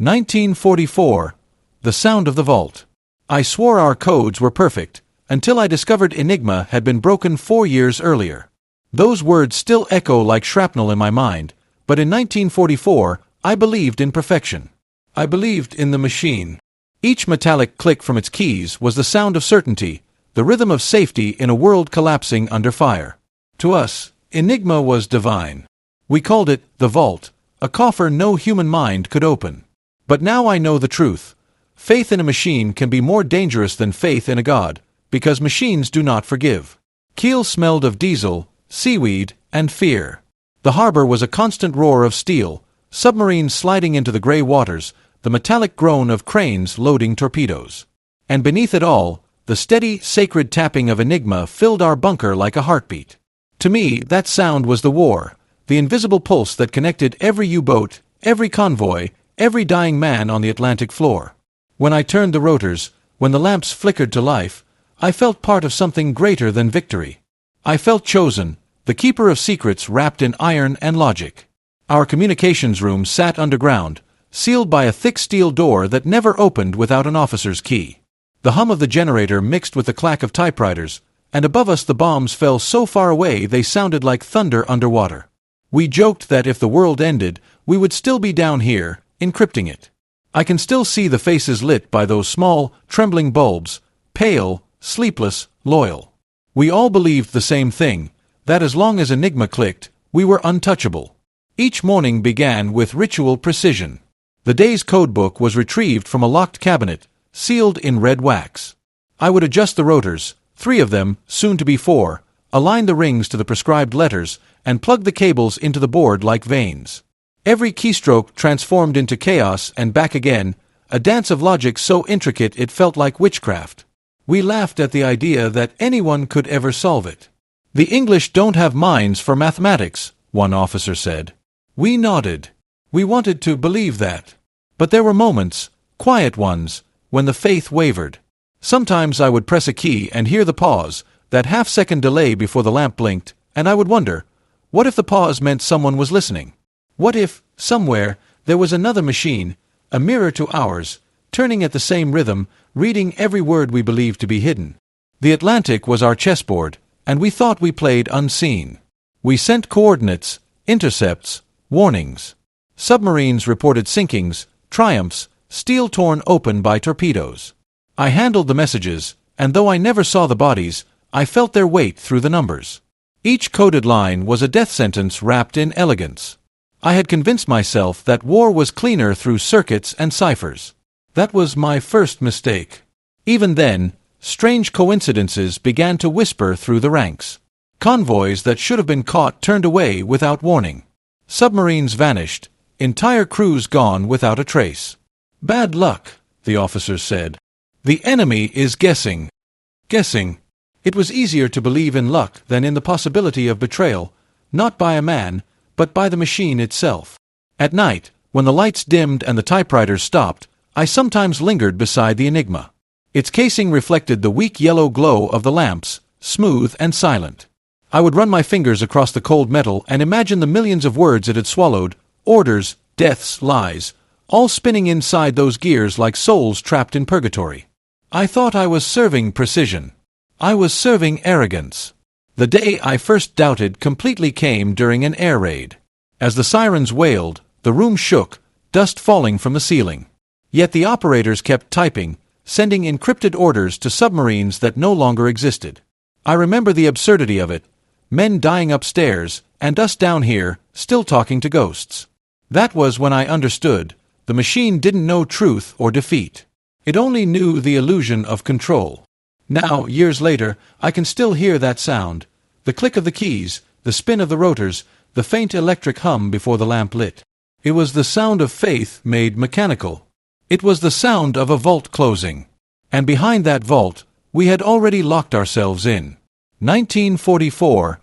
1944. The sound of the vault. I swore our codes were perfect, until I discovered Enigma had been broken 4 years earlier. Those words still echo like shrapnel in my mind, but in 1944, I believed in perfection. I believed in the machine. Each metallic click from its keys was the sound of certainty, the rhythm of safety in a world collapsing under fire. To us, Enigma was divine. We called it the vault, a coffer no human mind could open. But now I know the truth. Faith in a machine can be more dangerous than faith in a god, because machines do not forgive. Kiel smelled of diesel, seaweed, and fear. The harbor was a constant roar of steel, submarines sliding into the gray waters, the metallic groan of cranes loading torpedoes. And beneath it all, the steady, sacred tapping of Enigma filled our bunker like a heartbeat. To me, that sound was the war, the invisible pulse that connected every U-boat, every convoy, every dying man on the Atlantic floor. When I turned the rotors, when the lamps flickered to life, I felt part of something greater than victory. I felt chosen, the keeper of secrets wrapped in iron and logic. Our communications room sat underground, sealed by a thick steel door that never opened without an officer's key. The hum of the generator mixed with the clack of typewriters, and above us the bombs fell so far away they sounded like thunder underwater. We joked that if the world ended, we would still be down here, encrypting it. I can still see the faces lit by those small, trembling bulbs, pale, sleepless, loyal. We all believed the same thing, that as long as Enigma clicked, we were untouchable. Each morning began with ritual precision. The day's codebook was retrieved from a locked cabinet, sealed in red wax. I would adjust the rotors, 3 of them, soon to be 4, align the rings to the prescribed letters, and plug the cables into the board like veins. Every keystroke transformed into chaos and back again, a dance of logic so intricate it felt like witchcraft. We laughed at the idea that anyone could ever solve it. "The English don't have minds for mathematics," one officer said. We nodded. We wanted to believe that. But there were moments, quiet ones, when the faith wavered. Sometimes I would press a key and hear the pause, that half-second delay before the lamp blinked, and I would wonder, what if the pause meant someone was listening? What if, somewhere, there was another machine, a mirror to ours, turning at the same rhythm, reading every word we believed to be hidden? The Atlantic was our chessboard, and we thought we played unseen. We sent coordinates, intercepts, warnings. Submarines reported sinkings, triumphs, steel torn open by torpedoes. I handled the messages, and though I never saw the bodies, I felt their weight through the numbers. Each coded line was a death sentence wrapped in elegance. I had convinced myself that war was cleaner through circuits and ciphers. That was my first mistake. Even then, strange coincidences began to whisper through the ranks. Convoys that should have been caught turned away without warning. Submarines vanished, entire crews gone without a trace. "Bad luck," the officers said. "The enemy is guessing." Guessing. It was easier to believe in luck than in the possibility of betrayal, not by a man, but by the machine itself. At night, when the lights dimmed and the typewriters stopped, I sometimes lingered beside the Enigma. Its casing reflected the weak yellow glow of the lamps, smooth and silent. I would run my fingers across the cold metal and imagine the millions of words it had swallowed, orders, deaths, lies, all spinning inside those gears like souls trapped in purgatory. I thought I was serving precision. I was serving arrogance. The day I first doubted completely came during an air raid. As the sirens wailed, the room shook, dust falling from the ceiling. Yet the operators kept typing, sending encrypted orders to submarines that no longer existed. I remember the absurdity of it. Men dying upstairs, and us down here, still talking to ghosts. That was when I understood. The machine didn't know truth or defeat. It only knew the illusion of control. Now, years later, I can still hear that sound. The click of the keys, the spin of the rotors, the faint electric hum before the lamp lit. It was the sound of faith made mechanical. It was the sound of a vault closing. And behind that vault, we had already locked ourselves in. 1944.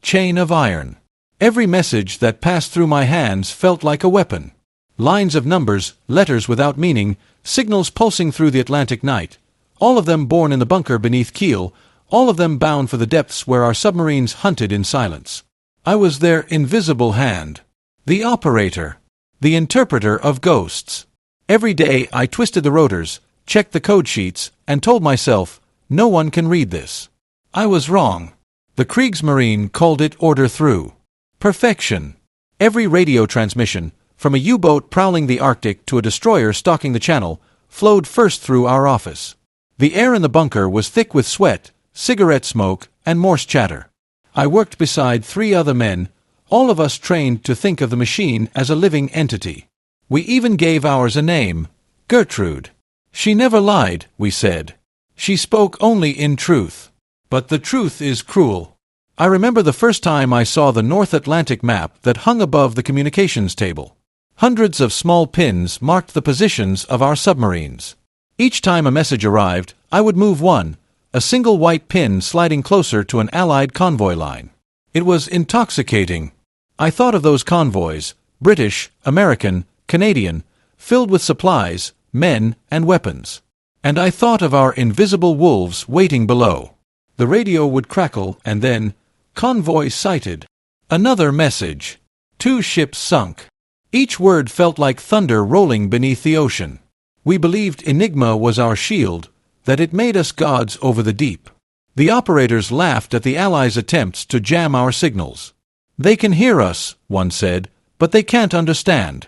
Chain of iron. Every message that passed through my hands felt like a weapon. Lines of numbers, letters without meaning, signals pulsing through the Atlantic night. All of them born in the bunker beneath Kiel, all of them bound for the depths where our submarines hunted in silence. I was their invisible hand. The operator. The interpreter of ghosts. Every day I twisted the rotors, checked the code sheets, and told myself, no one can read this. I was wrong. The Kriegsmarine called it order through. Perfection. Every radio transmission, from a U-boat prowling the Arctic to a destroyer stalking the Channel, flowed first through our office. The air in the bunker was thick with sweat, cigarette smoke, and Morse chatter. I worked beside 3 other men, all of us trained to think of the machine as a living entity. We even gave ours a name, Gertrude. She never lied, we said. She spoke only in truth. But the truth is cruel. I remember the first time I saw the North Atlantic map that hung above the communications table. Hundreds of small pins marked the positions of our submarines. Each time a message arrived, I would move one, a single white pin sliding closer to an Allied convoy line. It was intoxicating. I thought of those convoys, British, American, Canadian, filled with supplies, men, and weapons. And I thought of our invisible wolves waiting below. The radio would crackle and then, convoy sighted. Another message. 2 ships sunk. Each word felt like thunder rolling beneath the ocean. We believed Enigma was our shield, that it made us gods over the deep. The operators laughed at the Allies' attempts to jam our signals. They can hear us, one said, but they can't understand.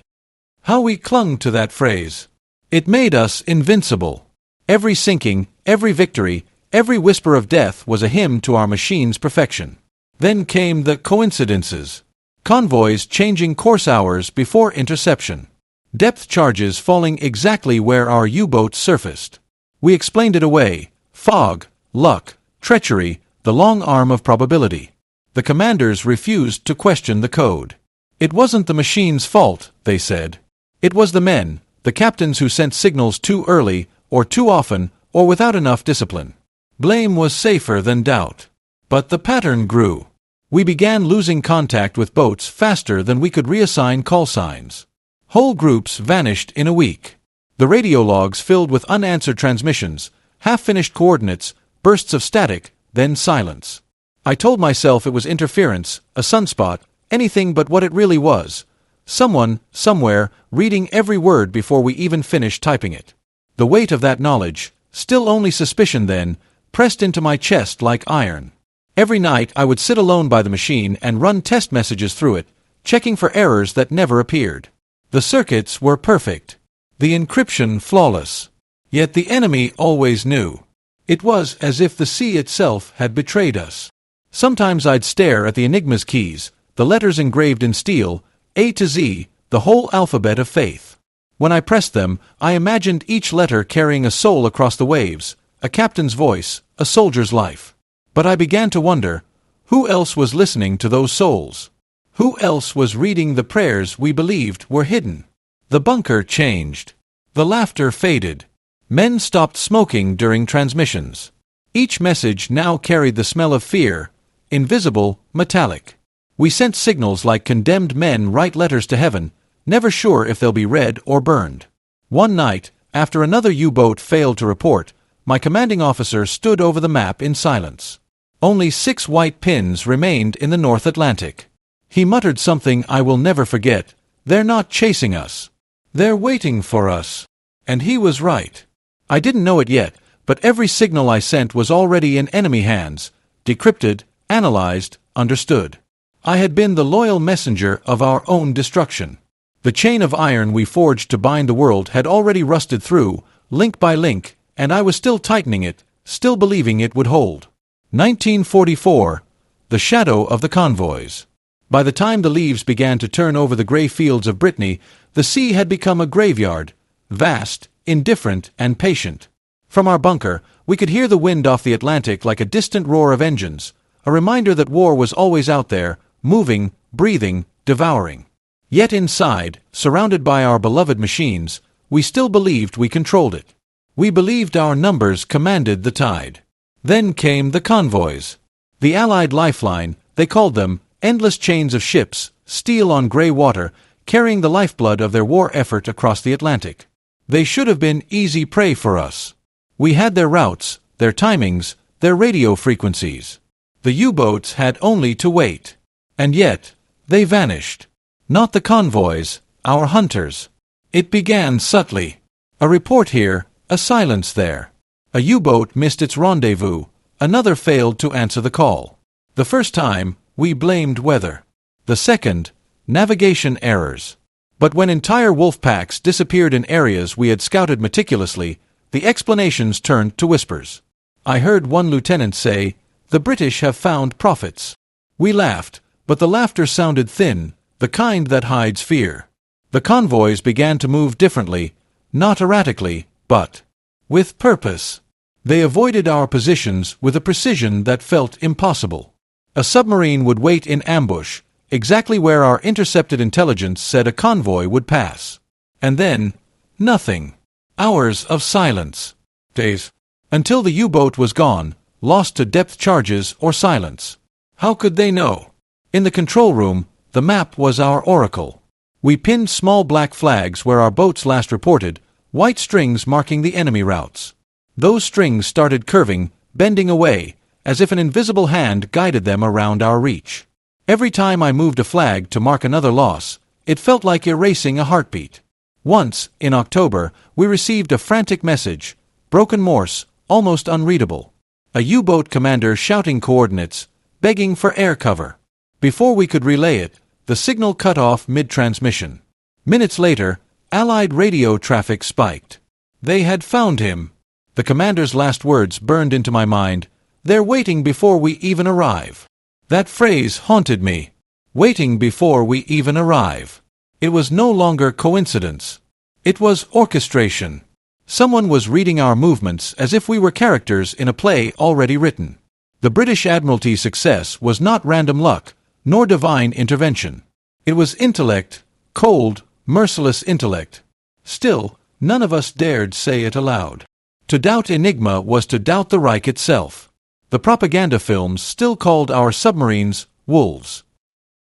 How we clung to that phrase. It made us invincible. Every sinking, every victory, every whisper of death was a hymn to our machine's perfection. Then came the coincidences. Convoys changing course hours before interception. Depth charges falling exactly where our U-boats surfaced. We explained it away. Fog, luck, treachery, the long arm of probability. The commanders refused to question the code. It wasn't the machine's fault, they said. It was the men, the captains who sent signals too early, or too often, or without enough discipline. Blame was safer than doubt. But the pattern grew. We began losing contact with boats faster than we could reassign call signs. Whole groups vanished in a week. The radio logs filled with unanswered transmissions, half-finished coordinates, bursts of static, then silence. I told myself it was interference, a sunspot, anything but what it really was. Someone, somewhere, reading every word before we even finished typing it. The weight of that knowledge, still only suspicion then, pressed into my chest like iron. Every night I would sit alone by the machine and run test messages through it, checking for errors that never appeared. The circuits were perfect. The encryption flawless. Yet the enemy always knew. It was as if the sea itself had betrayed us. Sometimes I'd stare at the Enigma's keys, the letters engraved in steel, A to Z, the whole alphabet of faith. When I pressed them, I imagined each letter carrying a soul across the waves, a captain's voice, a soldier's life. But I began to wonder, who else was listening to those souls? Who else was reading the prayers we believed were hidden? The bunker changed. The laughter faded. Men stopped smoking during transmissions. Each message now carried the smell of fear, invisible, metallic. We sent signals like condemned men write letters to heaven, never sure if they'll be read or burned. One night, after another U-boat failed to report, my commanding officer stood over the map in silence. Only 6 white pins remained in the North Atlantic. He muttered something I will never forget. They're not chasing us. They're waiting for us. And he was right. I didn't know it yet, but every signal I sent was already in enemy hands, decrypted, analyzed, understood. I had been the loyal messenger of our own destruction. The chain of iron we forged to bind the world had already rusted through, link by link, and I was still tightening it, still believing it would hold. 1944. The shadow of the convoys. By the time the leaves began to turn over the gray fields of Brittany, the sea had become a graveyard, vast, indifferent, and patient. From our bunker, we could hear the wind off the Atlantic like a distant roar of engines, a reminder that war was always out there, moving, breathing, devouring. Yet inside, surrounded by our beloved machines, we still believed we controlled it. We believed our numbers commanded the tide. Then came the convoys. The Allied lifeline, they called them, endless chains of ships, steel on gray water, carrying the lifeblood of their war effort across the Atlantic. They should have been easy prey for us. We had their routes, their timings, their radio frequencies. The U-boats had only to wait. And yet, they vanished. Not the convoys, our hunters. It began subtly. A report here, a silence there. A U-boat missed its rendezvous, another failed to answer the call. The first time, we blamed weather. The second, navigation errors. But when entire wolf packs disappeared in areas we had scouted meticulously, the explanations turned to whispers. I heard one lieutenant say, "The British have found prophets." We laughed, but the laughter sounded thin, the kind that hides fear. The convoys began to move differently, not erratically, but with purpose. They avoided our positions with a precision that felt impossible. A submarine would wait in ambush, exactly where our intercepted intelligence said a convoy would pass. And then, nothing. Hours of silence. Days. Until the U-boat was gone, lost to depth charges or silence. How could they know? In the control room, the map was our oracle. We pinned small black flags where our boats last reported, white strings marking the enemy routes. Those strings started curving, bending away, as if an invisible hand guided them around our reach. Every time I moved a flag to mark another loss, it felt like erasing a heartbeat. Once, in October, we received a frantic message, broken Morse, almost unreadable. A U-boat commander shouting coordinates, begging for air cover. Before we could relay it, the signal cut off mid-transmission. Minutes later, Allied radio traffic spiked. They had found him. The commander's last words burned into my mind. "They're waiting before we even arrive." That phrase haunted me. Waiting before we even arrive. It was no longer coincidence. It was orchestration. Someone was reading our movements as if we were characters in a play already written. The British Admiralty's success was not random luck, nor divine intervention. It was intellect, cold, merciless intellect. Still, none of us dared say it aloud. To doubt Enigma was to doubt the Reich itself. The propaganda films still called our submarines wolves.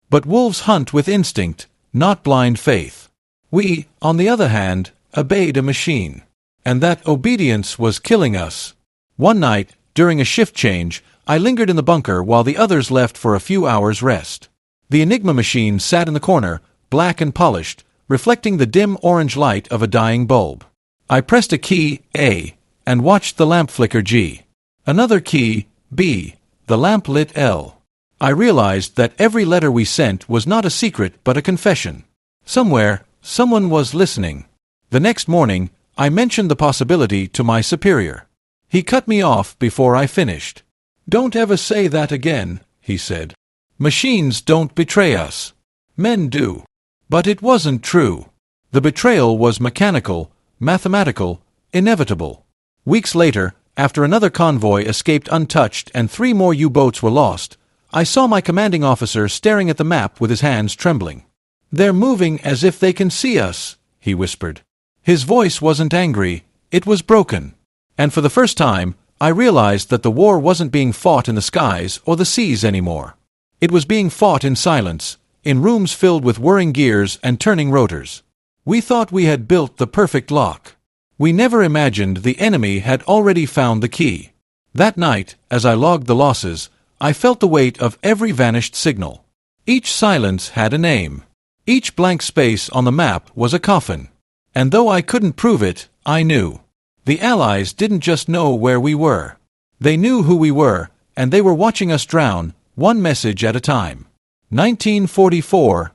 But wolves hunt with instinct, not blind faith. We, on the other hand, obeyed a machine. And that obedience was killing us. One night, during a shift change, I lingered in the bunker while the others left for a few hours' rest. The Enigma machine sat in the corner, black and polished, reflecting the dim orange light of a dying bulb. I pressed a key, A, and watched the lamp flicker G. Another key, B. The lamp lit L. I realized that every letter we sent was not a secret but a confession. Somewhere, someone was listening. The next morning, I mentioned the possibility to my superior. He cut me off before I finished. "Don't ever say that again," he said. "Machines don't betray us. Men do." But it wasn't true. The betrayal was mechanical, mathematical, inevitable. Weeks later, after another convoy escaped untouched and 3 more U-boats were lost, I saw my commanding officer staring at the map with his hands trembling. "They're moving as if they can see us," he whispered. His voice wasn't angry, it was broken. And for the first time, I realized that the war wasn't being fought in the skies or the seas anymore. It was being fought in silence, in rooms filled with whirring gears and turning rotors. We thought we had built the perfect lock. We never imagined the enemy had already found the key. That night, as I logged the losses, I felt the weight of every vanished signal. Each silence had a name. Each blank space on the map was a coffin. And though I couldn't prove it, I knew. The Allies didn't just know where we were. They knew who we were, and they were watching us drown, one message at a time. 1944.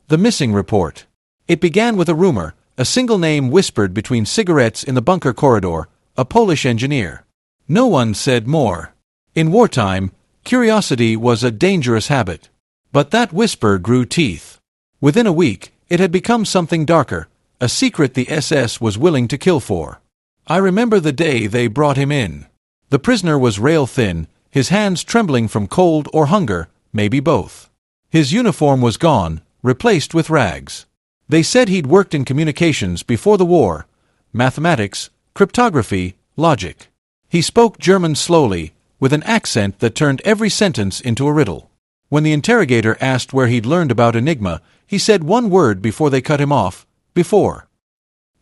The Missing Report. It began with a rumor, a single name whispered between cigarettes in the bunker corridor, a Polish engineer. No one said more. In wartime, curiosity was a dangerous habit. But that whisper grew teeth. Within a week, it had become something darker, a secret the SS was willing to kill for. I remember the day they brought him in. The prisoner was rail-thin, his hands trembling from cold or hunger, maybe both. His uniform was gone, replaced with rags. They said he'd worked in communications before the war, mathematics, cryptography, logic. He spoke German slowly, with an accent that turned every sentence into a riddle. When the interrogator asked where he'd learned about Enigma, he said one word before they cut him off: before.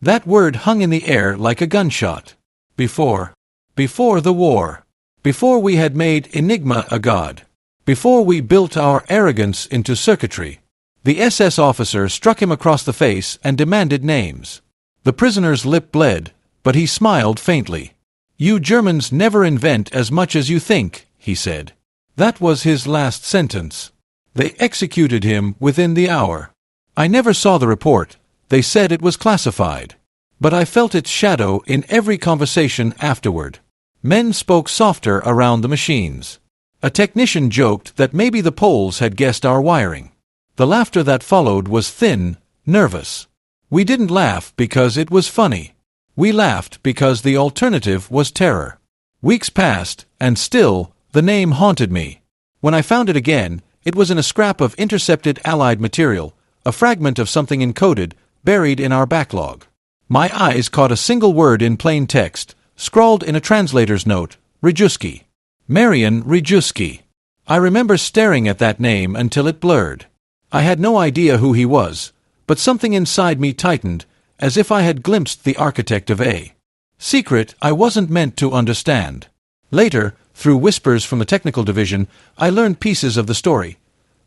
That word hung in the air like a gunshot. Before. Before the war. Before we had made Enigma a god. Before we built our arrogance into circuitry. The SS officer struck him across the face and demanded names. The prisoner's lip bled, but he smiled faintly. "You Germans never invent as much as you think," he said. That was his last sentence. They executed him within the hour. I never saw the report. They said it was classified. But I felt its shadow in every conversation afterward. Men spoke softer around the machines. A technician joked that maybe the Poles had guessed our wiring. The laughter that followed was thin, nervous. We didn't laugh because it was funny. We laughed because the alternative was terror. Weeks passed, and still, the name haunted me. When I found it again, it was in a scrap of intercepted Allied material, a fragment of something encoded, buried in our backlog. My eyes caught a single word in plain text, scrawled in a translator's note, Rejewski. Marian Rejewski. I remember staring at that name until it blurred. I had no idea who he was, but something inside me tightened, as if I had glimpsed the architect of a secret I wasn't meant to understand. Later, through whispers from the technical division, I learned pieces of the story.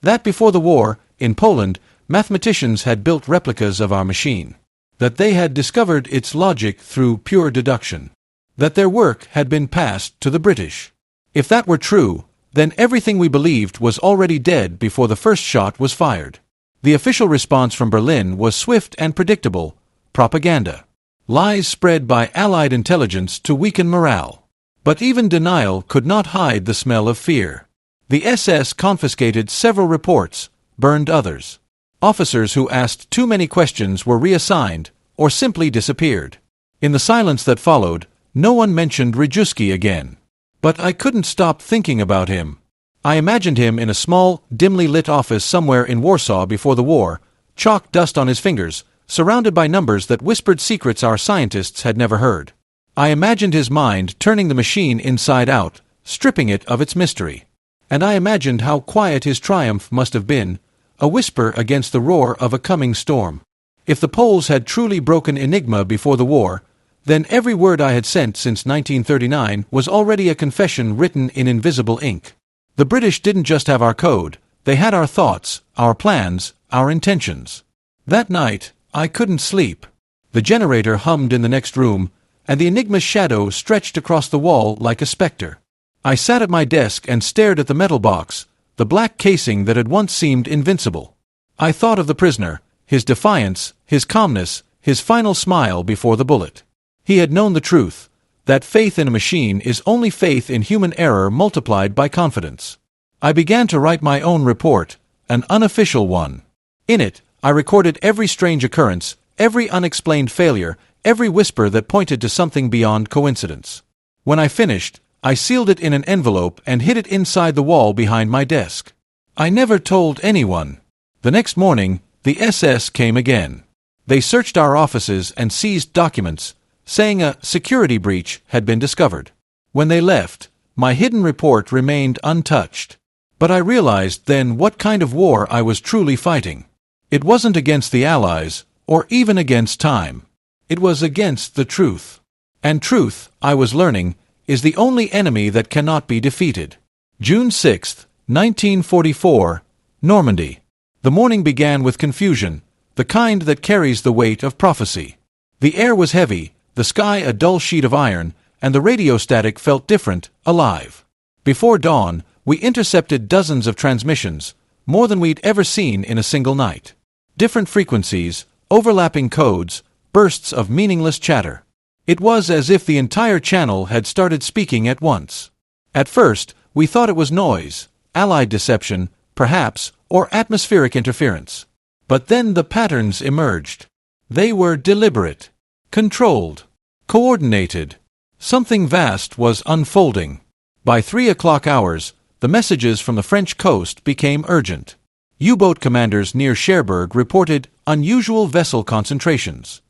That before the war, in Poland, mathematicians had built replicas of our machine. That they had discovered its logic through pure deduction. That their work had been passed to the British. If that were true, then everything we believed was already dead before the first shot was fired. The official response from Berlin was swift and predictable: propaganda. Lies spread by Allied intelligence to weaken morale. But even denial could not hide the smell of fear. The SS confiscated several reports, burned others. Officers who asked too many questions were reassigned, or simply disappeared. In the silence that followed, no one mentioned Rejewski again. But I couldn't stop thinking about him. I imagined him in a small, dimly lit office somewhere in Warsaw before the war, chalk dust on his fingers, surrounded by numbers that whispered secrets our scientists had never heard. I imagined his mind turning the machine inside out, stripping it of its mystery. And I imagined how quiet his triumph must have been, a whisper against the roar of a coming storm. If the Poles had truly broken Enigma before the war, then every word I had sent since 1939 was already a confession written in invisible ink. The British didn't just have our code, they had our thoughts, our plans, our intentions. That night, I couldn't sleep. The generator hummed in the next room, and the Enigma's shadow stretched across the wall like a specter. I sat at my desk and stared at the metal box, the black casing that had once seemed invincible. I thought of the prisoner, his defiance, his calmness, his final smile before the bullet. He had known the truth, that faith in a machine is only faith in human error multiplied by confidence. I began to write my own report, an unofficial one. In it, I recorded every strange occurrence, every unexplained failure, every whisper that pointed to something beyond coincidence. When I finished, I sealed it in an envelope and hid it inside the wall behind my desk. I never told anyone. The next morning, the SS came again. They searched our offices and seized documents, saying a security breach had been discovered. When they left, my hidden report remained untouched. But I realized then what kind of war I was truly fighting. It wasn't against the Allies, or even against time. It was against the truth. And truth, I was learning, is the only enemy that cannot be defeated. June 6, 1944, Normandy. The morning began with confusion, the kind that carries the weight of prophecy. The air was heavy, the sky a dull sheet of iron, and the radio static felt different, alive. Before dawn, we intercepted dozens of transmissions, more than we'd ever seen in a single night. Different frequencies, overlapping codes, bursts of meaningless chatter. It was as if the entire channel had started speaking at once. At first, we thought it was noise, Allied deception, perhaps, or atmospheric interference. But then the patterns emerged. They were deliberate, controlled, coordinated. Something vast was unfolding. By 3 o'clock hours, the messages from the French coast became urgent. U-boat commanders near Cherbourg reported unusual vessel concentrations.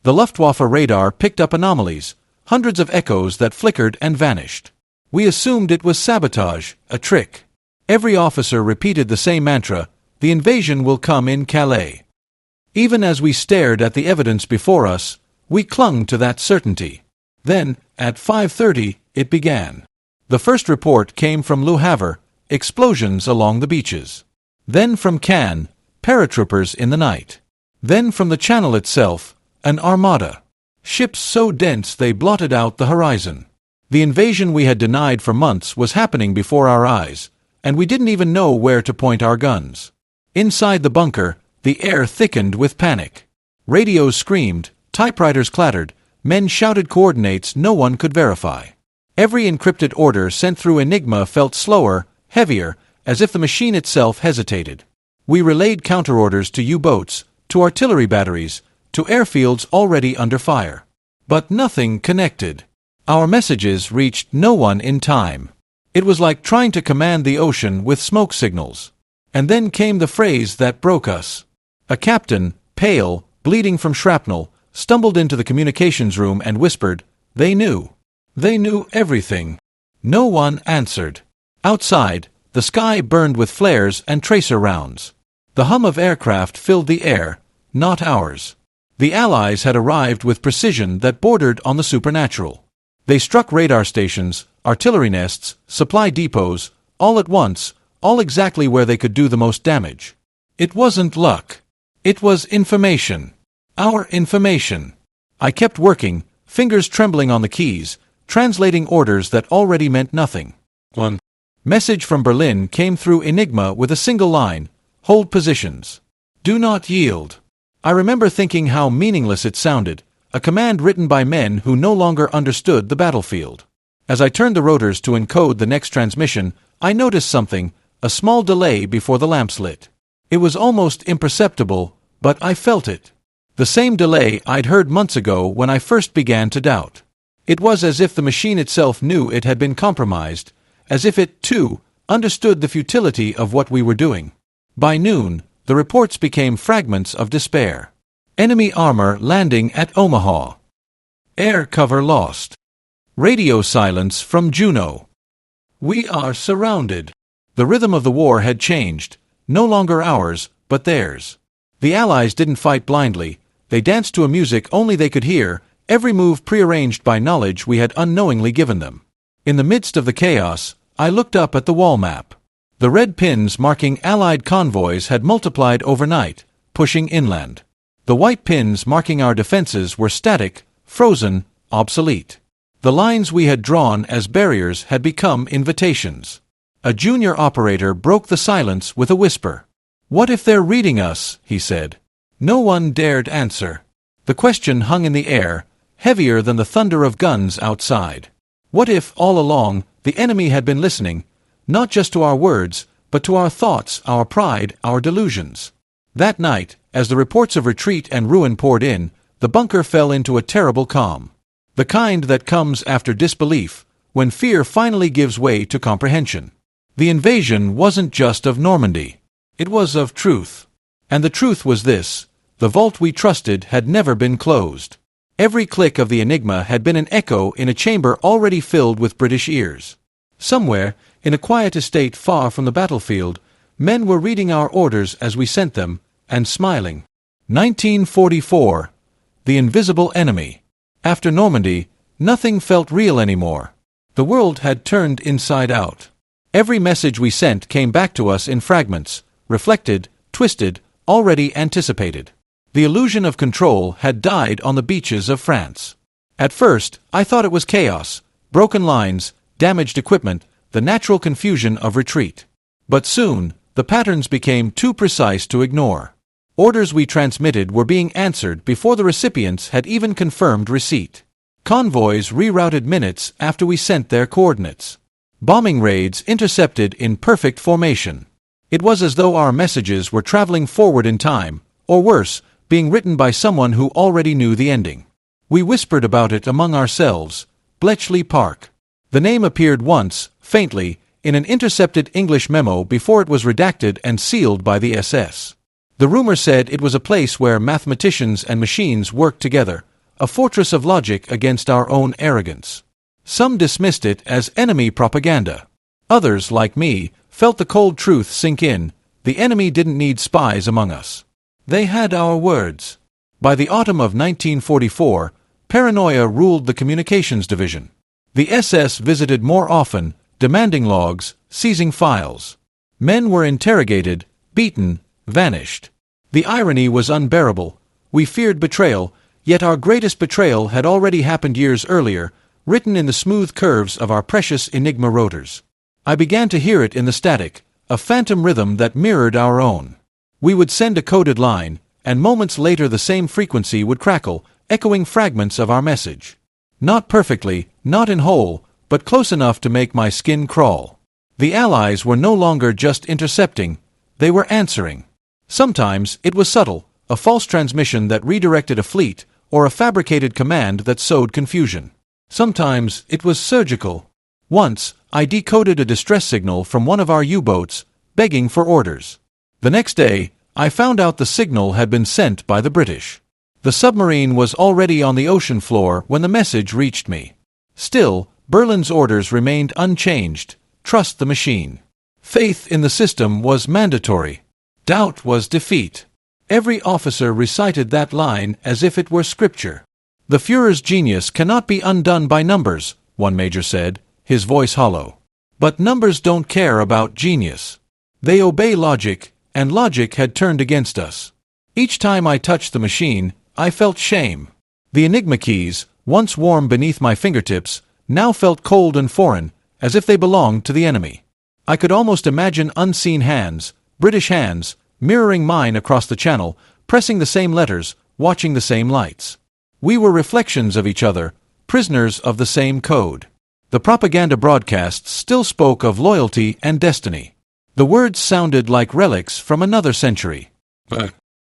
The Luftwaffe radar picked up anomalies, hundreds of echoes that flickered and vanished. We assumed it was sabotage, a trick. Every officer repeated the same mantra: the invasion will come in Calais. Even as we stared at the evidence before us, we clung to that certainty. Then, at 5:30, it began. The first report came from Le Havre, explosions along the beaches. Then from Cannes, paratroopers in the night. Then from the channel itself, an armada. Ships so dense they blotted out the horizon. The invasion we had denied for months was happening before our eyes, and we didn't even know where to point our guns. Inside the bunker, the air thickened with panic. Radios screamed, typewriters clattered, men shouted coordinates no one could verify. Every encrypted order sent through Enigma felt slower, heavier, as if the machine itself hesitated. We relayed counterorders to U-boats, to artillery batteries, to airfields already under fire. But nothing connected. Our messages reached no one in time. It was like trying to command the ocean with smoke signals. And then came the phrase that broke us. A captain, pale, bleeding from shrapnel, stumbled into the communications room and whispered, "They knew. They knew everything." No one answered. Outside, the sky burned with flares and tracer rounds. The hum of aircraft filled the air, not ours. The Allies had arrived with precision that bordered on the supernatural. They struck radar stations, artillery nests, supply depots, all at once, all exactly where they could do the most damage. It wasn't luck. It was information. Our information. I kept working, fingers trembling on the keys, translating orders that already meant nothing. One message from Berlin came through Enigma with a single line: "Hold positions. Do not yield." I remember thinking how meaningless it sounded, a command written by men who no longer understood the battlefield. As I turned the rotors to encode the next transmission, I noticed something, a small delay before the lamps lit. It was almost imperceptible, but I felt it. The same delay I'd heard months ago when I first began to doubt. It was as if the machine itself knew it had been compromised, as if it, too, understood the futility of what we were doing. By noon, the reports became fragments of despair. Enemy armor landing at Omaha. Air cover lost. Radio silence from Juneau. We are surrounded. The rhythm of the war had changed, no longer ours, but theirs. The Allies didn't fight blindly, they danced to a music only they could hear, every move prearranged by knowledge we had unknowingly given them. In the midst of the chaos, I looked up at the wall map. The red pins marking Allied convoys had multiplied overnight, pushing inland. The white pins marking our defenses were static, frozen, obsolete. The lines we had drawn as barriers had become invitations. A junior operator broke the silence with a whisper. "What if they're reading us?" he said. No one dared answer. The question hung in the air, heavier than the thunder of guns outside. What if, all along, the enemy had been listening, not just to our words, but to our thoughts, our pride, our delusions? That night, as the reports of retreat and ruin poured in, the bunker fell into a terrible calm. The kind that comes after disbelief, when fear finally gives way to comprehension. The invasion wasn't just of Normandy. It was of truth. And the truth was this: the vault we trusted had never been closed. Every click of the Enigma had been an echo in a chamber already filled with British ears. Somewhere, in a quiet estate far from the battlefield, men were reading our orders as we sent them, and smiling. 1944. The invisible enemy. After Normandy, nothing felt real anymore. The world had turned inside out. Every message we sent came back to us in fragments, reflected, twisted, already anticipated. The illusion of control had died on the beaches of France. At first, I thought it was chaos, broken lines, damaged equipment, the natural confusion of retreat. But soon, the patterns became too precise to ignore. Orders we transmitted were being answered before the recipients had even confirmed receipt. Convoys rerouted minutes after we sent their coordinates. Bombing raids intercepted in perfect formation. It was as though our messages were traveling forward in time, or worse, being written by someone who already knew the ending. We whispered about it among ourselves. Bletchley Park. The name appeared once, faintly, in an intercepted English memo before it was redacted and sealed by the SS. The rumor said it was a place where mathematicians and machines worked together, a fortress of logic against our own arrogance. Some dismissed it as enemy propaganda. Others, like me, felt the cold truth sink in: the enemy didn't need spies among us. They had our words. By the autumn of 1944, paranoia ruled the communications division. The SS visited more often, demanding logs, seizing files. Men were interrogated, beaten, vanished. The irony was unbearable. We feared betrayal, yet our greatest betrayal had already happened years earlier, written in the smooth curves of our precious Enigma rotors. I began to hear it in the static, a phantom rhythm that mirrored our own. We would send a coded line, and moments later the same frequency would crackle, echoing fragments of our message. Not perfectly, not in whole, but close enough to make my skin crawl. The Allies were no longer just intercepting, they were answering. Sometimes it was subtle, a false transmission that redirected a fleet, or a fabricated command that sowed confusion. Sometimes it was surgical. Once, I decoded a distress signal from one of our U-boats, begging for orders. The next day, I found out the signal had been sent by the British. The submarine was already on the ocean floor when the message reached me. Still, Berlin's orders remained unchanged. Trust the machine. Faith in the system was mandatory. Doubt was defeat. Every officer recited that line as if it were scripture. The Führer's genius cannot be undone by numbers, one major said, his voice hollow. But numbers don't care about genius. They obey logic, and logic had turned against us. Each time I touched the machine, I felt shame. The Enigma keys, once warm beneath my fingertips, now felt cold and foreign, as if they belonged to the enemy. I could almost imagine unseen hands, British hands, mirroring mine across the channel, pressing the same letters, watching the same lights. We were reflections of each other, prisoners of the same code. The propaganda broadcasts still spoke of loyalty and destiny. The words sounded like relics from another century.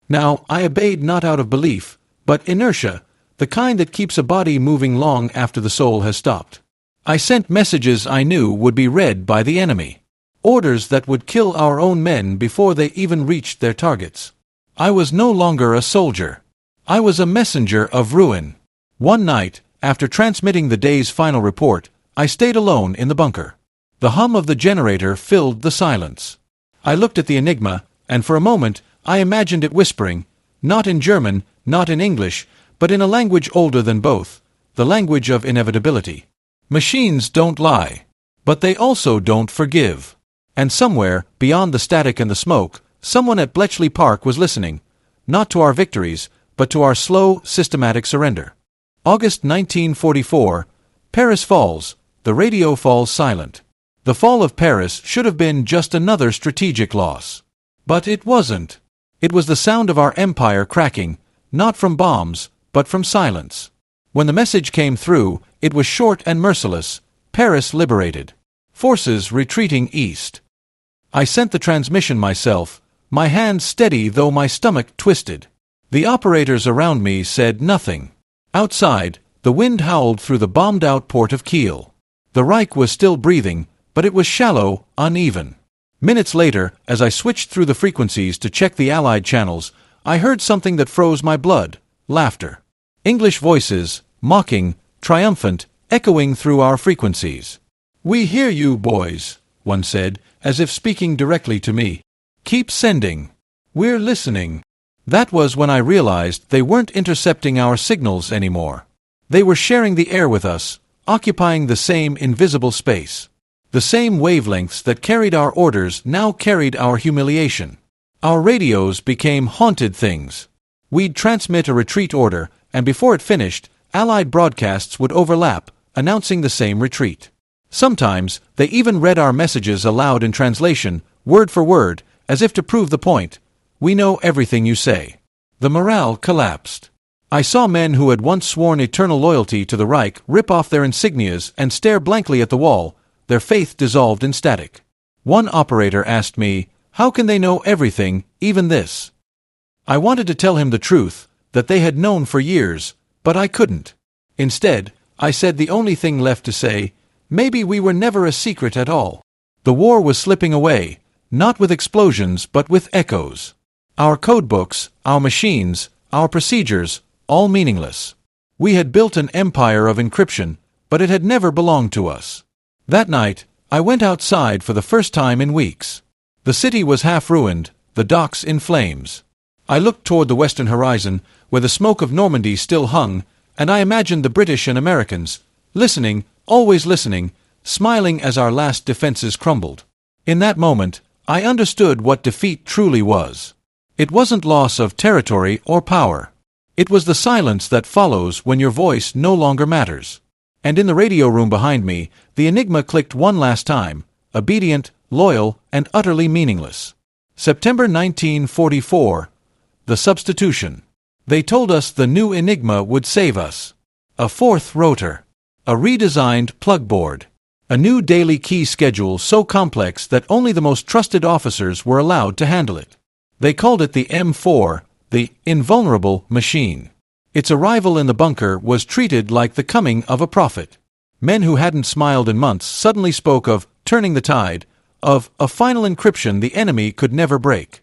Now, I obeyed not out of belief, but inertia, the kind that keeps a body moving long after the soul has stopped. I sent messages I knew would be read by the enemy. Orders that would kill our own men before they even reached their targets. I was no longer a soldier. I was a messenger of ruin. One night, after transmitting the day's final report, I stayed alone in the bunker. The hum of the generator filled the silence. I looked at the Enigma, and for a moment, I imagined it whispering, not in German, not in English, but in a language older than both, the language of inevitability. Machines don't lie, but they also don't forgive. And somewhere, beyond the static and the smoke, someone at Bletchley Park was listening, not to our victories, but to our slow, systematic surrender. August 1944, Paris falls, the radio falls silent. The fall of Paris should have been just another strategic loss. But it wasn't. It was the sound of our empire cracking, not from bombs, but from silence. When the message came through, it was short and merciless: Paris liberated. Forces retreating east. I sent the transmission myself, my hands steady though my stomach twisted. The operators around me said nothing. Outside, the wind howled through the bombed-out port of Kiel. The Reich was still breathing, but it was shallow, uneven. Minutes later, as I switched through the frequencies to check the Allied channels, I heard something that froze my blood: laughter. English voices, mocking, triumphant, echoing through our frequencies. "We hear you, boys," one said, as if speaking directly to me. "Keep sending. We're listening." That was when I realized they weren't intercepting our signals anymore. They were sharing the air with us, occupying the same invisible space. The same wavelengths that carried our orders now carried our humiliation. Our radios became haunted things. We'd transmit a retreat order, and before it finished, Allied broadcasts would overlap, announcing the same retreat. Sometimes, they even read our messages aloud in translation, word for word, as if to prove the point. "We know everything you say." The morale collapsed. I saw men who had once sworn eternal loyalty to the Reich rip off their insignias and stare blankly at the wall, their faith dissolved in static. One operator asked me, "How can they know everything, even this?" I wanted to tell him the truth, that they had known for years, but I couldn't. Instead, I said the only thing left to say: maybe we were never a secret at all. The war was slipping away, not with explosions but with echoes. Our codebooks, our machines, our procedures, all meaningless. We had built an empire of encryption, but it had never belonged to us. That night, I went outside for the first time in weeks. The city was half ruined, the docks in flames. I looked toward the western horizon, where the smoke of Normandy still hung, and I imagined the British and Americans, listening, always listening, smiling as our last defenses crumbled. In that moment, I understood what defeat truly was. It wasn't loss of territory or power. It was the silence that follows when your voice no longer matters. And in the radio room behind me, the Enigma clicked one last time, obedient, loyal, and utterly meaningless. September 1944. The substitution. They told us the new Enigma would save us. A fourth rotor. A redesigned plug board. A new daily key schedule so complex that only the most trusted officers were allowed to handle it. They called it the M4, the invulnerable machine. Its arrival in the bunker was treated like the coming of a prophet. Men who hadn't smiled in months suddenly spoke of turning the tide, of a final encryption the enemy could never break.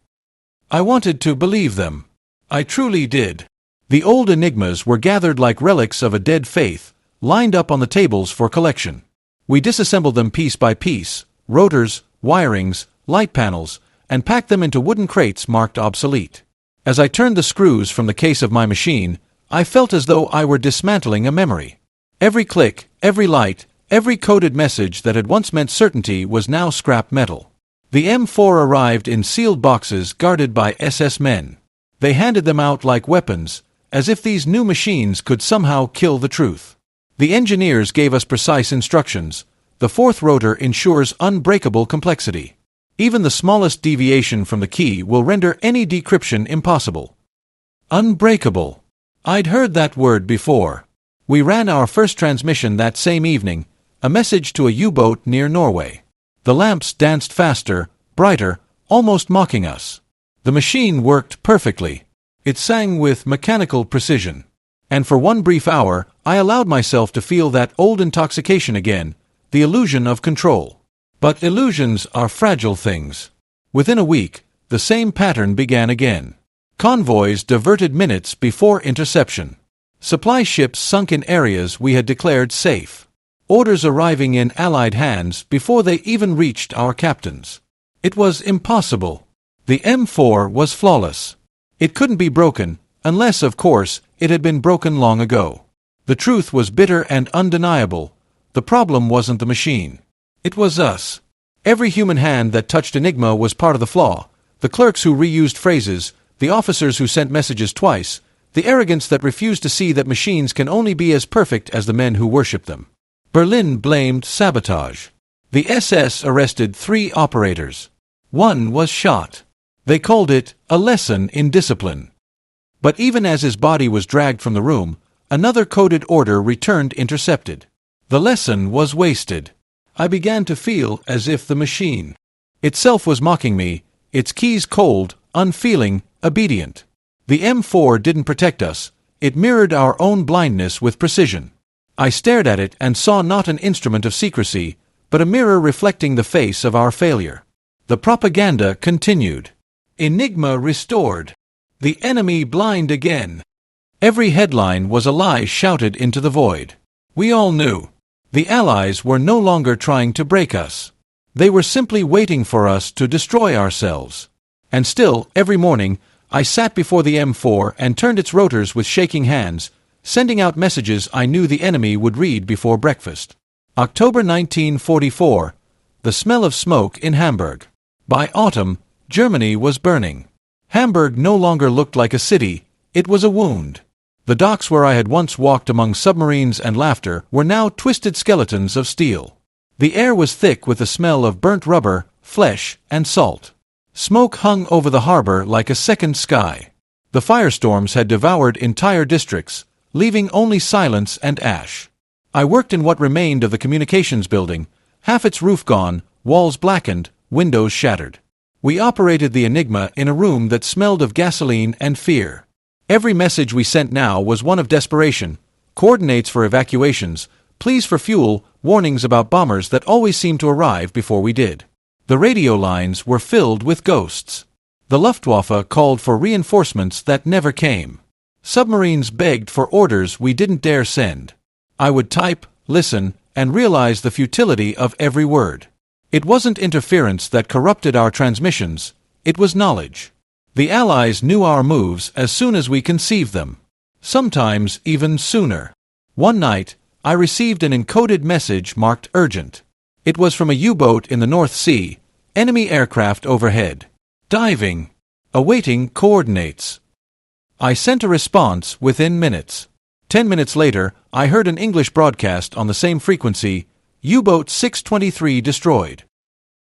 I wanted to believe them. I truly did. The old Enigmas were gathered like relics of a dead faith, lined up on the tables for collection. We disassembled them piece by piece, rotors, wirings, light panels, and packed them into wooden crates marked obsolete. As I turned the screws from the case of my machine, I felt as though I were dismantling a memory. Every click, every light, every coded message that had once meant certainty was now scrap metal. The M4 arrived in sealed boxes guarded by SS men. They handed them out like weapons, as if these new machines could somehow kill the truth. The engineers gave us precise instructions. The fourth rotor ensures unbreakable complexity. Even the smallest deviation from the key will render any decryption impossible. Unbreakable. I'd heard that word before. We ran our first transmission that same evening, a message to a U-boat near Norway. The lamps danced faster, brighter, almost mocking us. The machine worked perfectly. It sang with mechanical precision. And for one brief hour, I allowed myself to feel that old intoxication again, the illusion of control. But illusions are fragile things. Within a week, the same pattern began again. Convoys diverted minutes before interception. Supply ships sunk in areas we had declared safe. Orders arriving in Allied hands before they even reached our captains. It was impossible. The M4 was flawless. It couldn't be broken, unless, of course, it had been broken long ago. The truth was bitter and undeniable. The problem wasn't the machine. It was us. Every human hand that touched Enigma was part of the flaw. The clerks who reused phrases, the officers who sent messages twice, the arrogance that refused to see that machines can only be as perfect as the men who worship them. Berlin blamed sabotage. The SS arrested 3 operators. 1 was shot. They called it a lesson in discipline. But even as his body was dragged from the room, another coded order returned intercepted. The lesson was wasted. I began to feel as if the machine itself was mocking me, its keys cold, unfeeling, obedient. The M4 didn't protect us. It mirrored our own blindness with precision. I stared at it and saw not an instrument of secrecy, but a mirror reflecting the face of our failure. The propaganda continued. Enigma restored. The enemy blind again. Every headline was a lie shouted into the void. We all knew. The Allies were no longer trying to break us. They were simply waiting for us to destroy ourselves. And still, every morning, I sat before the M4 and turned its rotors with shaking hands, sending out messages I knew the enemy would read before breakfast. October 1944. The smell of smoke in Hamburg. By autumn, Germany was burning. Hamburg no longer looked like a city, it was a wound. The docks where I had once walked among submarines and laughter were now twisted skeletons of steel. The air was thick with the smell of burnt rubber, flesh, and salt. Smoke hung over the harbor like a second sky. The firestorms had devoured entire districts, leaving only silence and ash. I worked in what remained of the communications building, half its roof gone, walls blackened, windows shattered. We operated the Enigma in a room that smelled of gasoline and fear. Every message we sent now was one of desperation, coordinates for evacuations, pleas for fuel, warnings about bombers that always seemed to arrive before we did. The radio lines were filled with ghosts. The Luftwaffe called for reinforcements that never came. Submarines begged for orders we didn't dare send. I would type, listen, and realize the futility of every word. It wasn't interference that corrupted our transmissions, it was knowledge. The Allies knew our moves as soon as we conceived them. Sometimes even sooner. One night, I received an encoded message marked urgent. It was from a U-boat in the North Sea, enemy aircraft overhead. Diving. Awaiting coordinates. I sent a response within minutes. 10 minutes later, I heard an English broadcast on the same frequency, U-boat 623 destroyed.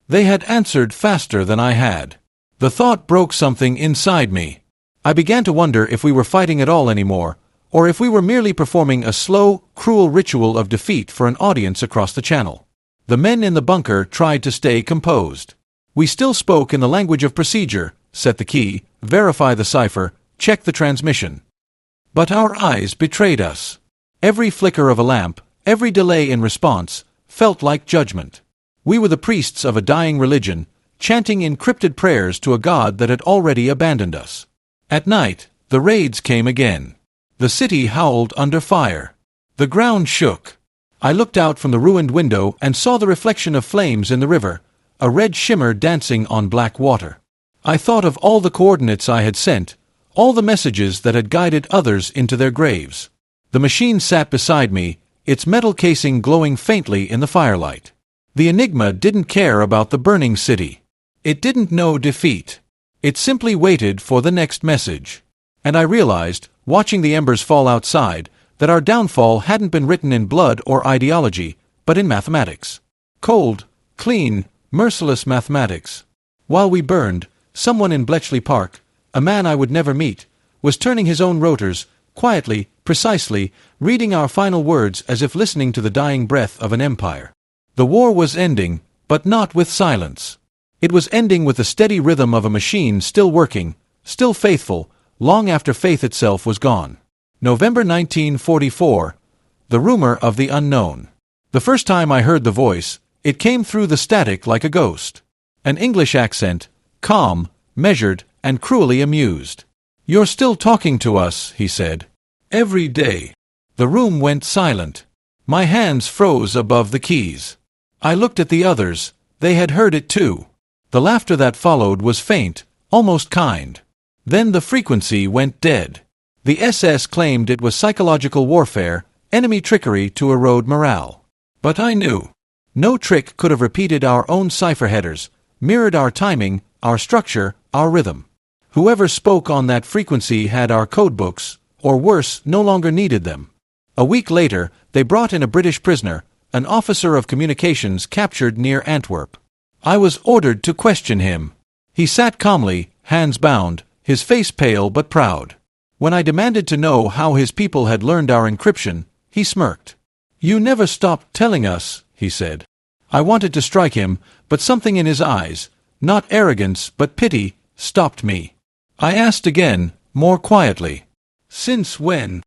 They had answered faster than I had. The thought broke something inside me. I began to wonder if we were fighting at all anymore, or if we were merely performing a slow, cruel ritual of defeat for an audience across the channel. The men in the bunker tried to stay composed. We still spoke in the language of procedure, set the key, verify the cipher, check the transmission. But our eyes betrayed us. Every flicker of a lamp, every delay in response, felt like judgment. We were the priests of a dying religion, chanting encrypted prayers to a god that had already abandoned us. At night, the raids came again. The city howled under fire. The ground shook. I looked out from the ruined window and saw the reflection of flames in the river, a red shimmer dancing on black water. I thought of all the coordinates I had sent, all the messages that had guided others into their graves. The machine sat beside me, its metal casing glowing faintly in the firelight. The Enigma didn't care about the burning city. It didn't know defeat. It simply waited for the next message. And I realized, watching the embers fall outside, that our downfall hadn't been written in blood or ideology, but in mathematics. Cold, clean, merciless mathematics. While we burned, someone in Bletchley Park, a man I would never meet, was turning his own rotors, quietly, precisely, reading our final words as if listening to the dying breath of an empire. The war was ending, but not with silence. It was ending with the steady rhythm of a machine still working, still faithful, long after faith itself was gone. November 1944, the rumor of the unknown. The first time I heard the voice, it came through the static like a ghost. An English accent, calm, measured, and cruelly amused. "You're still talking to us," he said. "Every day." The room went silent. My hands froze above the keys. I looked at the others. They had heard it too. The laughter that followed was faint, almost kind. Then the frequency went dead. The SS claimed it was psychological warfare, enemy trickery to erode morale. But I knew. No trick could have repeated our own cipher headers, mirrored our timing, our structure, our rhythm. Whoever spoke on that frequency had our codebooks, or worse, no longer needed them. A week later, they brought in a British prisoner, an officer of communications captured near Antwerp. I was ordered to question him. He sat calmly, hands bound, his face pale but proud. When I demanded to know how his people had learned our encryption, he smirked. "You never stopped telling us," he said. I wanted to strike him, but something in his eyes, not arrogance but pity, stopped me. I asked again, more quietly. "Since when?"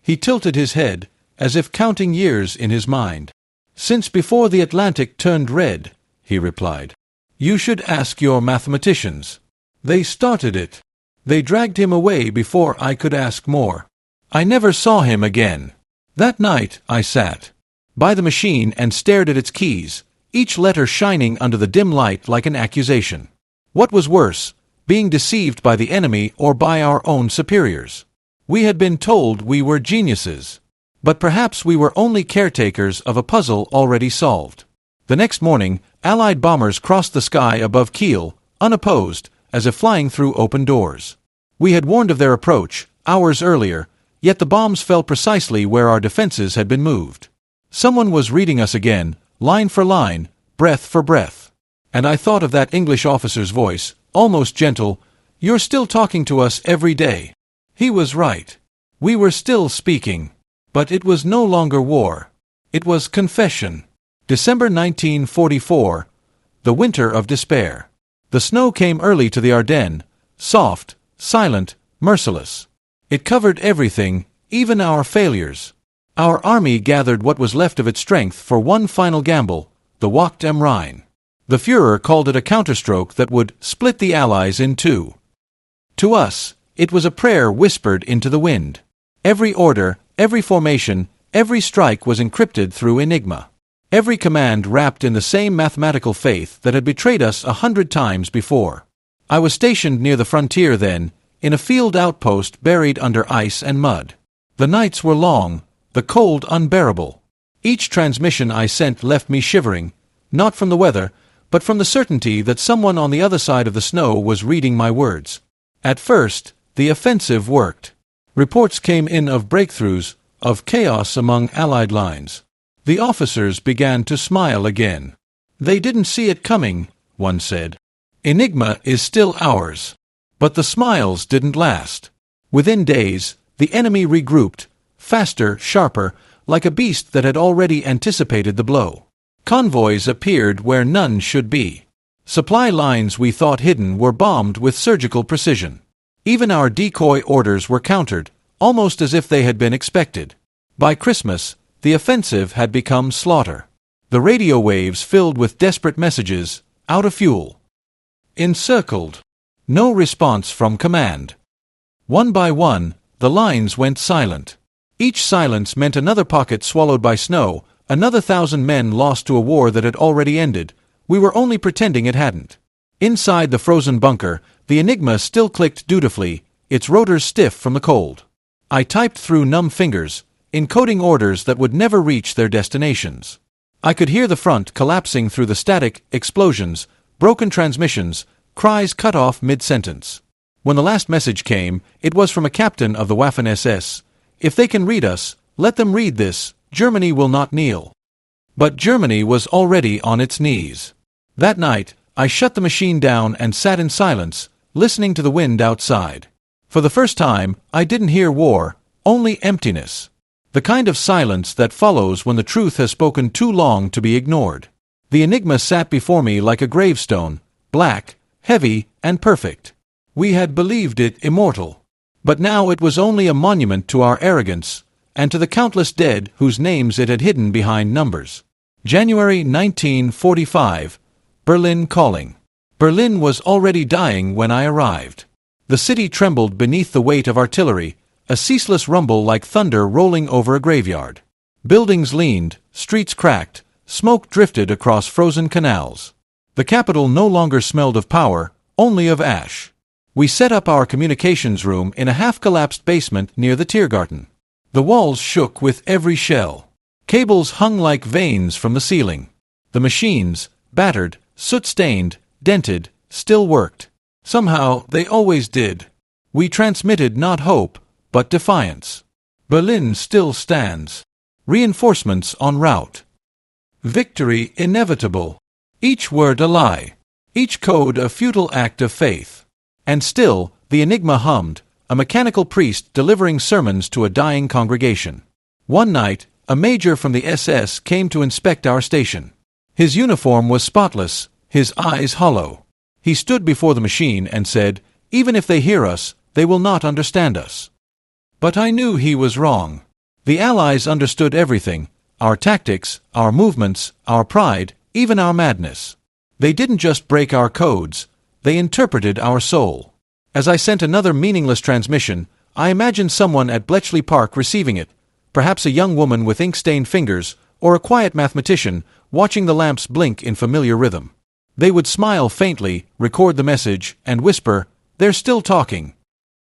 He tilted his head, as if counting years in his mind. "Since before the Atlantic turned red," he replied. "You should ask your mathematicians. They started it. They dragged him away before I could ask more. I never saw him again." That night I sat by the machine and stared at its keys, each letter shining under the dim light like an accusation. What was worse, being deceived by the enemy or by our own superiors? We had been told we were geniuses. But perhaps we were only caretakers of a puzzle already solved. The next morning, Allied bombers crossed the sky above Kiel, unopposed, as if flying through open doors. We had warned of their approach, hours earlier, yet the bombs fell precisely where our defenses had been moved. Someone was reading us again, line for line, breath for breath. And I thought of that English officer's voice, almost gentle, "You're still talking to us every day." He was right. We were still speaking. But it was no longer war. It was confession. December 1944, the winter of despair. The snow came early to the Ardennes, soft, silent, merciless. It covered everything, even our failures. Our army gathered what was left of its strength for one final gamble, the Wacht am Rhein. The Führer called it a counterstroke that would split the Allies in two. To us, it was a prayer whispered into the wind. Every order, every formation, every strike was encrypted through Enigma. Every command wrapped in the same mathematical faith that had betrayed us 100 times before. I was stationed near the frontier then, in a field outpost buried under ice and mud. The nights were long, the cold unbearable. Each transmission I sent left me shivering, not from the weather, but from the certainty that someone on the other side of the snow was reading my words. At first, the offensive worked. Reports came in of breakthroughs, of chaos among Allied lines. The officers began to smile again. They didn't see it coming, one said. Enigma is still ours. But the smiles didn't last. Within days, the enemy regrouped, faster, sharper, like a beast that had already anticipated the blow. Convoys appeared where none should be. Supply lines we thought hidden were bombed with surgical precision. Even our decoy orders were countered, almost as if they had been expected. By Christmas, the offensive had become slaughter. The radio waves filled with desperate messages, out of fuel. Encircled. No response from command. One by one, the lines went silent. Each silence meant another pocket swallowed by snow, another 1,000 men lost to a war that had already ended. We were only pretending it hadn't. Inside the frozen bunker, the Enigma still clicked dutifully, its rotors stiff from the cold. I typed through numb fingers, encoding orders that would never reach their destinations. I could hear the front collapsing through the static, explosions, broken transmissions, cries cut off mid-sentence. When the last message came, it was from a captain of the Waffen-SS. If they can read us, let them read this, Germany will not kneel. But Germany was already on its knees. That night, I shut the machine down and sat in silence, listening to the wind outside. For the first time, I didn't hear war, only emptiness. The kind of silence that follows when the truth has spoken too long to be ignored. The Enigma sat before me like a gravestone, black, heavy, and perfect. We had believed it immortal. But now it was only a monument to our arrogance, and to the countless dead whose names it had hidden behind numbers. January 1945, Berlin calling. Berlin was already dying when I arrived. The city trembled beneath the weight of artillery, a ceaseless rumble like thunder rolling over a graveyard. Buildings leaned, streets cracked, smoke drifted across frozen canals. The capital no longer smelled of power, only of ash. We set up our communications room in a half-collapsed basement near the Tiergarten. The walls shook with every shell. Cables hung like veins from the ceiling. The machines, battered, soot-stained, dented, still worked. Somehow, they always did. We transmitted not hope, but defiance. Berlin still stands. Reinforcements en route. Victory inevitable. Each word a lie. Each code a futile act of faith. And still, the Enigma hummed, a mechanical priest delivering sermons to a dying congregation. One night, a major from the SS came to inspect our station. His uniform was spotless, his eyes hollow. He stood before the machine and said, "Even if they hear us, they will not understand us." But I knew he was wrong. The Allies understood everything, our tactics, our movements, our pride, even our madness. They didn't just break our codes, they interpreted our soul. As I sent another meaningless transmission, I imagined someone at Bletchley Park receiving it, perhaps a young woman with ink-stained fingers, or a quiet mathematician, watching the lamps blink in familiar rhythm. They would smile faintly, record the message, and whisper, "They're still talking."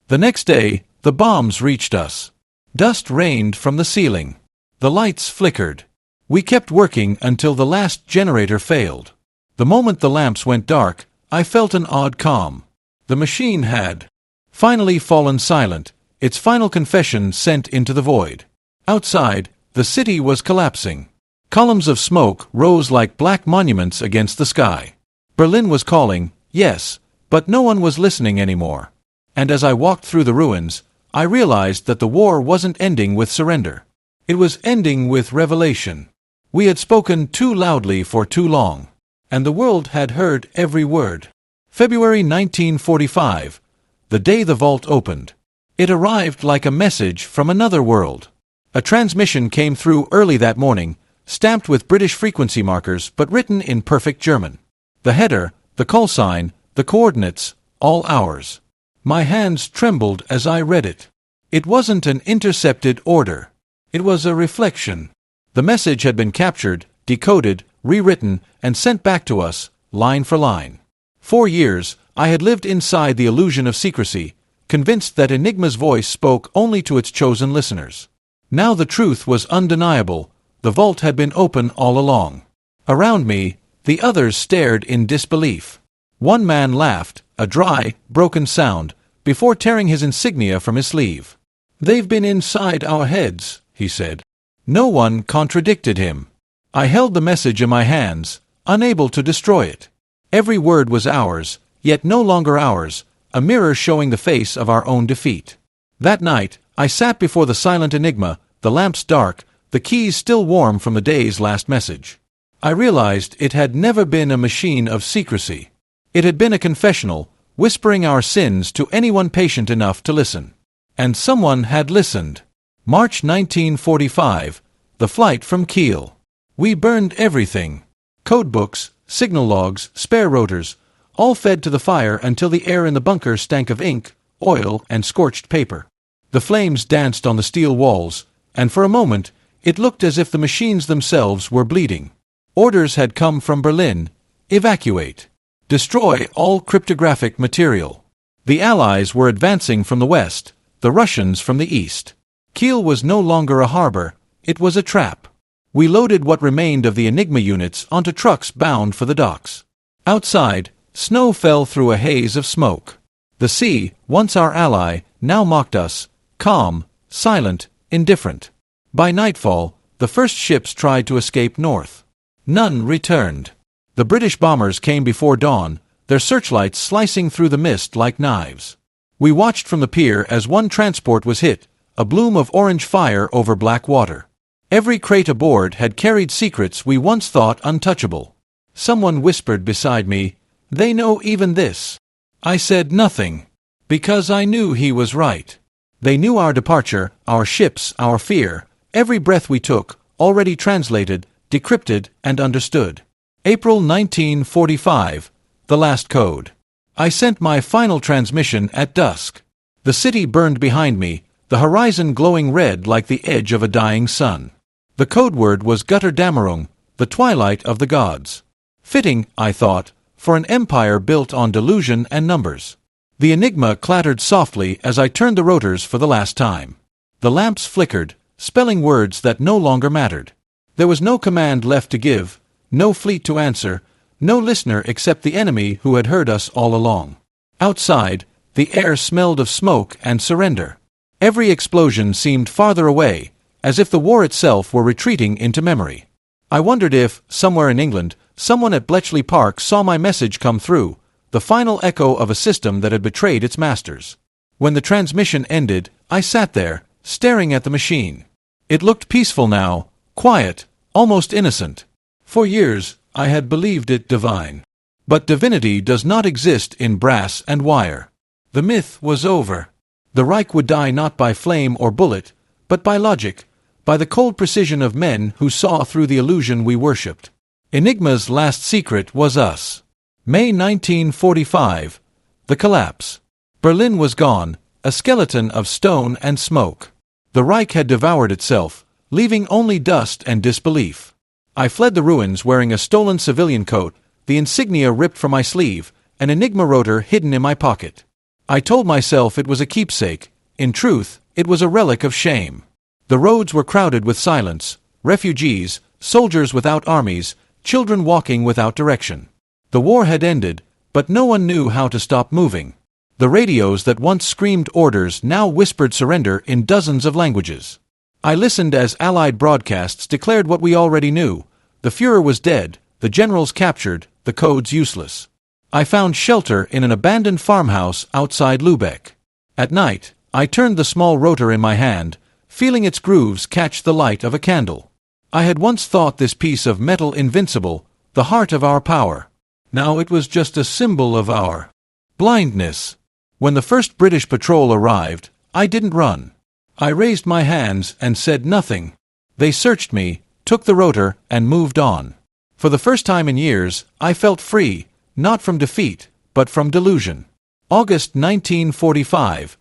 The next day, the bombs reached us. Dust rained from the ceiling. The lights flickered. We kept working until the last generator failed. The moment the lamps went dark, I felt an odd calm. The machine had finally fallen silent, its final confession sent into the void. Outside, the city was collapsing. Columns of smoke rose like black monuments against the sky. Berlin was calling, yes, but no one was listening anymore. And as I walked through the ruins, I realized that the war wasn't ending with surrender. It was ending with revelation. We had spoken too loudly for too long, and the world had heard every word. February 1945, the day the vault opened. It arrived like a message from another world. A transmission came through early that morning, stamped with British frequency markers but written in perfect German. The header, the call sign, the coordinates, all ours. My hands trembled as I read it. It wasn't an intercepted order. It was a reflection. The message had been captured, decoded, rewritten, and sent back to us, line for line. 4 years, I had lived inside the illusion of secrecy, convinced that Enigma's voice spoke only to its chosen listeners. Now the truth was undeniable. The vault had been open all along. Around me, the others stared in disbelief. One man laughed, a dry, broken sound, before tearing his insignia from his sleeve. "They've been inside our heads," he said. No one contradicted him. I held the message in my hands, unable to destroy it. Every word was ours, yet no longer ours, a mirror showing the face of our own defeat. That night, I sat before the silent Enigma, the lamps dark, the keys still warm from the day's last message. I realized it had never been a machine of secrecy. It had been a confessional, whispering our sins to anyone patient enough to listen. And someone had listened. March 1945, the flight from Kiel. We burned everything. Codebooks, signal logs, spare rotors, all fed to the fire until the air in the bunker stank of ink, oil, and scorched paper. The flames danced on the steel walls, and for a moment, it looked as if the machines themselves were bleeding. Orders had come from Berlin: evacuate. Destroy all cryptographic material. The Allies were advancing from the west, the Russians from the east. Kiel was no longer a harbor, it was a trap. We loaded what remained of the Enigma units onto trucks bound for the docks. Outside, snow fell through a haze of smoke. The sea, once our ally, now mocked us, calm, silent, indifferent. By nightfall, the first ships tried to escape north. None returned. The British bombers came before dawn, their searchlights slicing through the mist like knives. We watched from the pier as one transport was hit, a bloom of orange fire over black water. Every crate aboard had carried secrets we once thought untouchable. Someone whispered beside me, "They know even this." I said nothing, because I knew he was right. They knew our departure, our ships, our fear, every breath we took, already translated, decrypted, and understood. April 1945, the last code. I sent my final transmission at dusk. The city burned behind me, the horizon glowing red like the edge of a dying sun. The code word was Götterdämmerung, the twilight of the gods. Fitting, I thought, for an empire built on delusion and numbers. The Enigma clattered softly as I turned the rotors for the last time. The lamps flickered, spelling words that no longer mattered. There was no command left to give, no fleet to answer, no listener except the enemy who had heard us all along. Outside, the air smelled of smoke and surrender. Every explosion seemed farther away, as if the war itself were retreating into memory. I wondered if, somewhere in England, someone at Bletchley Park saw my message come through, the final echo of a system that had betrayed its masters. When the transmission ended, I sat there, staring at the machine. It looked peaceful now, quiet, almost innocent. For years, I had believed it divine. But divinity does not exist in brass and wire. The myth was over. The Reich would die not by flame or bullet, but by logic, by the cold precision of men who saw through the illusion we worshipped. Enigma's last secret was us. May 1945, the collapse. Berlin was gone, a skeleton of stone and smoke. The Reich had devoured itself, leaving only dust and disbelief. I fled the ruins wearing a stolen civilian coat, the insignia ripped from my sleeve, an Enigma rotor hidden in my pocket. I told myself it was a keepsake. In truth, it was a relic of shame. The roads were crowded with silence, refugees, soldiers without armies, children walking without direction. The war had ended, but no one knew how to stop moving. The radios that once screamed orders now whispered surrender in dozens of languages. I listened as Allied broadcasts declared what we already knew. The Führer was dead, the generals captured, the codes useless. I found shelter in an abandoned farmhouse outside Lübeck. At night, I turned the small rotor in my hand, feeling its grooves catch the light of a candle. I had once thought this piece of metal invincible, the heart of our power. Now it was just a symbol of our blindness. When the first British patrol arrived, I didn't run. I raised my hands and said nothing. They searched me, took the rotor, and moved on. For the first time in years, I felt free, not from defeat, but from delusion. August 1945.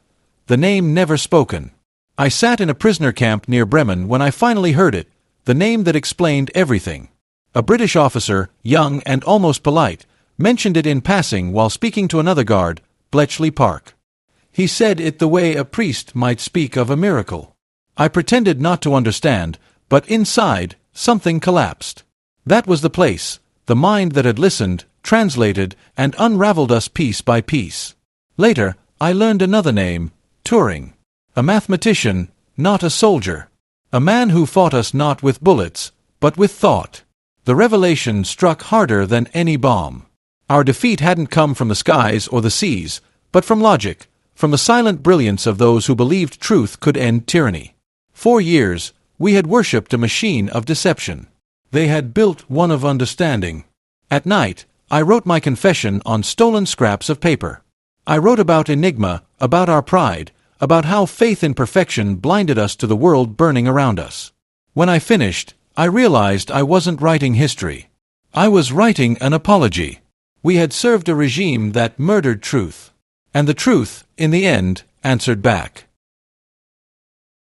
The name never spoken. I sat in a prisoner camp near Bremen when I finally heard it, the name that explained everything. A British officer, young and almost polite, mentioned it in passing while speaking to another guard, Bletchley Park. He said it the way a priest might speak of a miracle. I pretended not to understand, but inside, something collapsed. That was the place, the mind that had listened, translated, and unraveled us piece by piece. Later, I learned another name, Turing. A mathematician, not a soldier. A man who fought us not with bullets, but with thought. The revelation struck harder than any bomb. Our defeat hadn't come from the skies or the seas, but from logic, from the silent brilliance of those who believed truth could end tyranny. 4 years, we had worshipped a machine of deception. They had built one of understanding. At night, I wrote my confession on stolen scraps of paper. I wrote about Enigma, about our pride, about how faith in perfection blinded us to the world burning around us. When I finished, I realized I wasn't writing history. I was writing an apology. We had served a regime that murdered truth. And the truth, in the end, answered back.